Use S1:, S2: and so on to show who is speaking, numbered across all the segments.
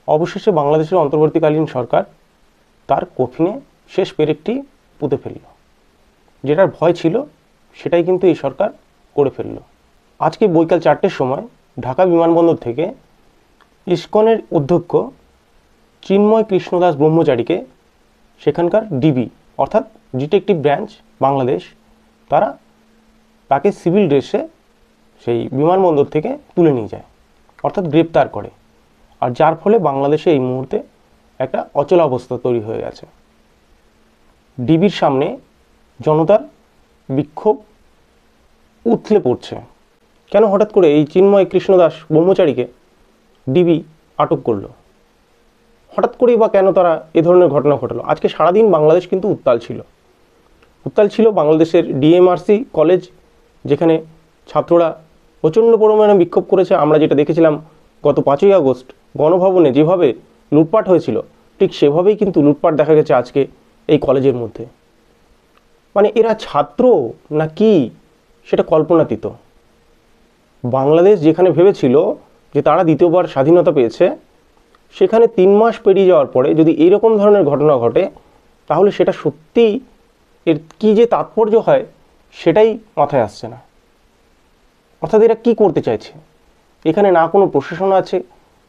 S1: অবশেষে বাংলাদেশের অন্তর্বর্তীকালীন সরকার তার কফিনে শেষ পেরেকটি পুঁতে ফেলল। যেটার ভয় ছিল সেটাই কিন্তু এই সরকার করে ফেলল। আজকে বৈকাল 4টের সময় ঢাকা বিমানবন্দর থেকে ইসকনের অধ্যক্ষ চিন্ময় কৃষ্ণদাস ব্রহ্মচারীকে সেখানকার ডিবি অর্থাৎ ডিটেকটিভ ব্রাঞ্চ বাংলাদেশ তাকে সিভিল ড্রেসে সেই বিমানবন্দর থেকে তুলে নিয়ে যায়, অর্থাৎ গ্রেপ্তার করে। আর যার ফলে বাংলাদেশে এই মুহূর্তে একটা অচলাবস্থা তৈরি হয়ে গেছে। ডিবির সামনে জনতার বিক্ষোভ উথলে পড়ছে। কেন হঠাৎ করে এই চিন্ময় কৃষ্ণদাস ব্রহ্মচারীকে ডিবি আটক করলো? হঠাৎ করেই বা কেন তারা এ ধরনের ঘটনা ঘটালো? আজকে সারাদিন বাংলাদেশ কিন্তু উত্তাল ছিল। বাংলাদেশের ডিএমআরসি কলেজ, যেখানে ছাত্ররা প্রচণ্ড পরিমাণে বিক্ষোভ করেছে। আমরা যেটা দেখেছিলাম গত 5ই আগস্ট গণভবনে যেভাবে লুটপাট হয়েছিল, ঠিক সেভাবেই কিন্তু লুটপাট দেখা গেছে আজকে এই কলেজের মধ্যে। মানে এরা ছাত্র না কি, সেটা কল্পনাতীত। বাংলাদেশ যেখানে ভেবেছিল যে তারা দ্বিতীয়বার স্বাধীনতা পেয়েছে, সেখানে 3 মাস পেরিয়ে যাওয়ার পরে যদি এইরকম ধরনের ঘটনা ঘটে, তাহলে সেটা সত্যিই এর কী যে তাৎপর্য হয় সেটাই মাথায় আসছে না। অর্থাৎ এরা কী করতে চাইছে? এখানে না কোনো প্রশাসন আছে,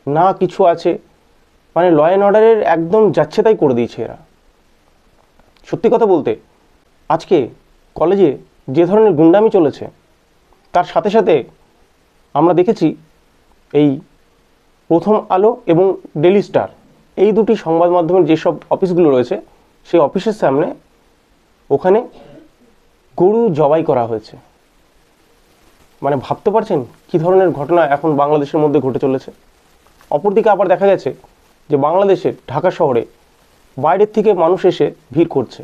S1: না কিছু আছে, মানে ল অ্যান্ড অর্ডারের একদম যাচ্ছে তাই করে দিয়েছে এরা। সত্যি কথা বলতে আজকে কলেজে যে ধরনের গুন্ডামি চলেছে, তার সাথে সাথে আমরা দেখেছি এই প্রথম আলো এবং ডেলি স্টার, এই দুটি সংবাদ মাধ্যমের যেসব অফিসগুলো রয়েছে, সেই অফিসের সামনে ওখানে গরু জবাই করা হয়েছে। মানে ভাবতে পারছেন কী ধরনের ঘটনা এখন বাংলাদেশের মধ্যে ঘটে চলেছে? অপরদিকে আবার দেখা গেছে যে বাংলাদেশের ঢাকা শহরে বাইরের থেকে মানুষ এসে ভিড় করছে।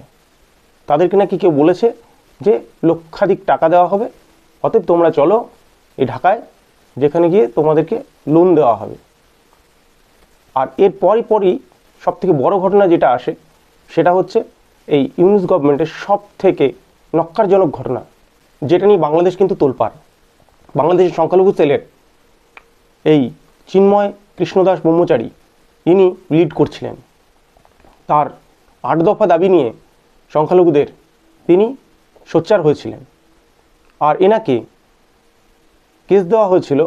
S1: তাদেরকে নাকি কেউ বলেছে যে লক্ষাধিক টাকা দেওয়া হবে, অতএব তোমরা চলো এই ঢাকায়, যেখানে গিয়ে তোমাদেরকে লোন দেওয়া হবে। আর এর পরই সবথেকে বড় ঘটনা যেটা আসে, সেটা হচ্ছে এই ইউনূস গভর্নমেন্টের সব থেকে ন্যক্কারজনক ঘটনা, যেটা নিয়ে বাংলাদেশ কিন্তু তোলপাড়। বাংলাদেশের সংখ্যালঘু সেলের এই চিন্ময় কৃষ্ণদাস ব্রহ্মচারী, ইনি লিড করছিলেন। তার 8 দফা দাবি নিয়ে সংখ্যালঘুদের তিনি সোচ্চার হয়েছিলেন। আর এনাকে কেস দেওয়া হয়েছিল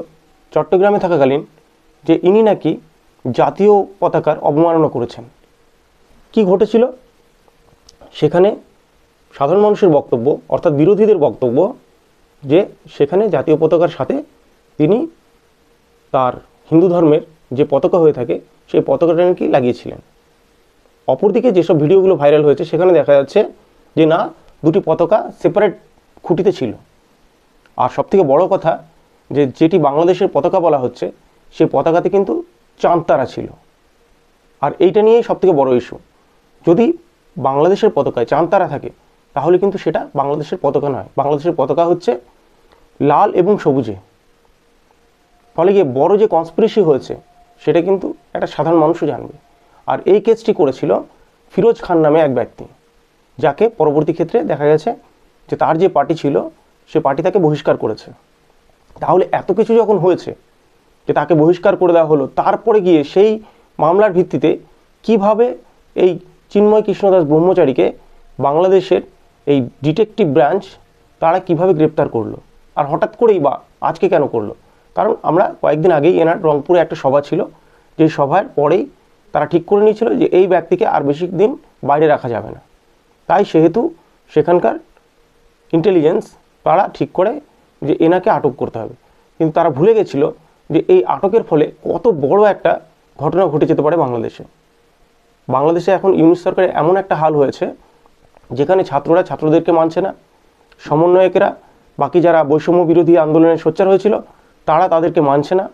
S1: চট্টগ্রামে থাকাকালীন যে ইনি নাকি জাতীয় পতাকার অবমাননা করেছেন। কি ঘটেছিল সেখানে? সাধারণ মানুষের বক্তব্য, অর্থাৎ বিরোধীদের বক্তব্য, যে সেখানে জাতীয় পতাকার সাথে তিনি তার হিন্দু ধর্মের যে পতাকা হয়ে থাকে সেই পতাকাটা নাকি লাগিয়েছিলেন। অপরদিকে যেসব ভিডিওগুলো ভাইরাল হয়েছে সেখানে দেখা যাচ্ছে যে না, দুটি পতাকা সেপারেট খুঁটিতে ছিল। আর সবথেকে বড় কথা, যে যেটি বাংলাদেশের পতাকা বলা হচ্ছে, সেই পতাকাতে কিন্তু চাঁদ তারা ছিল। আর এইটা নিয়েই সবথেকে বড় ইস্যু। যদি বাংলাদেশের পতাকায় চাঁদ তারা থাকে, তাহলে কিন্তু সেটা বাংলাদেশের পতাকা নয়। বাংলাদেশের পতাকা হচ্ছে লাল এবং সবুজে। ফলে গিয়ে বড় যে কনস্পিরেসি হয়েছে সেটা কিন্তু একটা সাধারণ মানুষও জানবে। আর এই কেসটি করেছিল ফিরোজ খান নামে এক ব্যক্তি, যাকে পরবর্তী ক্ষেত্রে দেখা গেছে যে তার যে পার্টি ছিল সে পার্টি তাকে বহিষ্কার করেছে। তাহলে এত কিছু যখন হয়েছে যে তাকে বহিষ্কার করে দেওয়া হলো, তারপরে গিয়ে সেই মামলার ভিত্তিতে কিভাবে এই চিন্ময় কৃষ্ণদাস ব্রহ্মচারীকে বাংলাদেশের এই ডিটেকটিভ ব্রাঞ্চ তারা কিভাবে গ্রেপ্তার করলো? আর হঠাৎ করেই বা আজকে কেন করলো? কারণ আমরা কয়েকদিন আগেই এনার রংপুরে একটা সভা ছিল, যে সভার পরেই তারা ঠিক করে নিয়েছিল যে এই ব্যক্তিকে আর বেশি দিন বাইরে রাখা যাবে না। তাই সেহেতু সেখানকার ইন্টেলিজেন্স তারা ঠিক করে যে এনাকে আটক করতে হবে। কিন্তু তারা ভুলে গেছিল যে এই আটকের ফলে কত বড় একটা ঘটনা ঘটে যেতে পারে বাংলাদেশে। বাংলাদেশে এখন ইউনূস সরকারের এমন একটা হাল হয়েছে যেখানে ছাত্ররা ছাত্রদেরকে মানছে না, সমন্বয়কেরা বাকি যারা বৈষম্য বিরোধী আন্দোলনে সোচ্চার হয়েছিল তারা তাদেরকে মানছে না।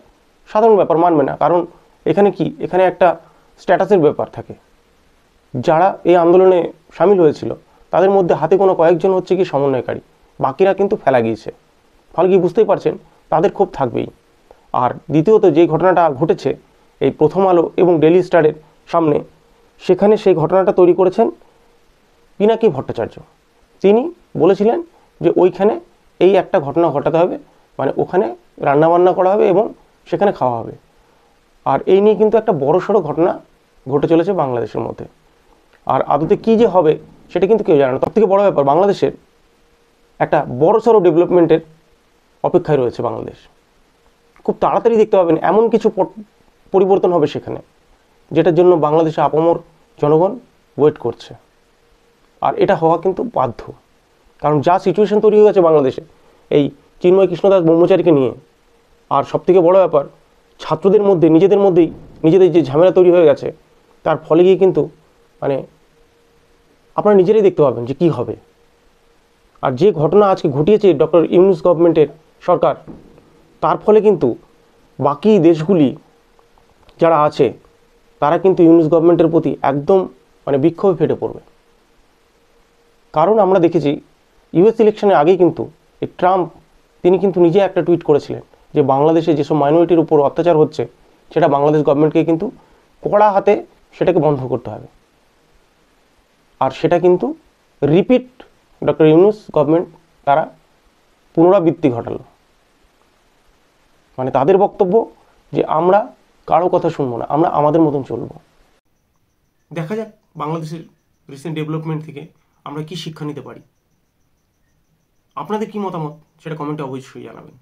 S1: সাধারণ ব্যাপার, মানবে না। কারণ এখানে কি, এখানে একটা স্ট্যাটাসের ব্যাপার থাকে। যারা এই আন্দোলনে সামিল হয়েছিল তাদের মধ্যে হাতে কোনো কয়েকজন হচ্ছে কি সমন্বয়কারী, বাকিরা কিন্তু ফেলা গিয়েছে। ফলে কি বুঝতেই পারছেন তাদের ক্ষোভ থাকবেই। আর দ্বিতীয়ত যে ঘটনাটা ঘটেছে এই প্রথম আলো এবং ডেলি স্টারের সামনে, সেখানে সেই ঘটনাটা তৈরি করেছেন পিনাকি ভট্টাচার্য। তিনি বলেছিলেন যে ওইখানে এই একটা ঘটনা ঘটাতে হবে, মানে ওখানে রান্নাবান্না করা হবে এবং সেখানে খাওয়া হবে। আর এই নিয়ে কিন্তু একটা বড়সড় ঘটনা ঘটে চলেছে বাংলাদেশের মধ্যে। আর আদতে কী যে হবে সেটা কিন্তু কেউ জানে না। তার থেকে বড় ব্যাপার, বাংলাদেশের একটা বড়সড় ডেভেলপমেন্টের অপেক্ষায় রয়েছে বাংলাদেশ। খুব তাড়াতাড়ি দেখতে পাবেন এমন কিছু পরিবর্তন হবে সেখানে, যেটার জন্য বাংলাদেশে আপামর জনগণ ওয়েট করছে। আর এটা হওয়া কিন্তু বাধ্য, কারণ যা সিচুয়েশন তৈরি হয়ে গেছে বাংলাদেশে এই চিন্ময় কৃষ্ণদাস ব্রহ্মচারীকে নিয়ে, আর সবথেকে বড় ব্যাপার ছাত্রদের মধ্যে নিজেদের যে ঝামেলা তৈরি হয়ে গেছে, তার ফলে গিয়ে কিন্তু মানে আপনারা নিজেরাই দেখতে পাবেন যে কী হবে। আর যে ঘটনা আজকে ঘটিয়েছে ডক্টর ইউনূস গভর্নমেন্টের সরকার, তার ফলে কিন্তু বাকি দেশগুলি যারা আছে তারা কিন্তু ইউনূস গভর্নমেন্টের প্রতি একদম বিক্ষোভে ফেটে পড়বে। কারণ আমরা দেখেছি ইউএস ইলেকশনের আগেই কিন্তু এই ট্রাম্প তিনি কিন্তু নিজে একটা টুইট করেছিলেন যে বাংলাদেশে যেসব মাইনরিটির উপর অত্যাচার হচ্ছে সেটা বাংলাদেশ গভর্নমেন্টকে কিন্তু কড়া হাতে সেটাকে বন্ধ করতে হবে। আর সেটা কিন্তু রিপিট ডক্টর ইউনূস গভর্নমেন্ট তারা পুনরাবৃত্তি ঘটালো। তাদের বক্তব্য যে আমরা কারো কথা শুনবো না, আমরা আমাদের মতন চলবো। দেখা যাক বাংলাদেশের রিসেন্ট ডেভেলপমেন্ট থেকে আমরা কি শিক্ষা নিতে পারি। আপনাদের কি মতামত সেটা কমেন্টে অবশ্যই জানাবেন।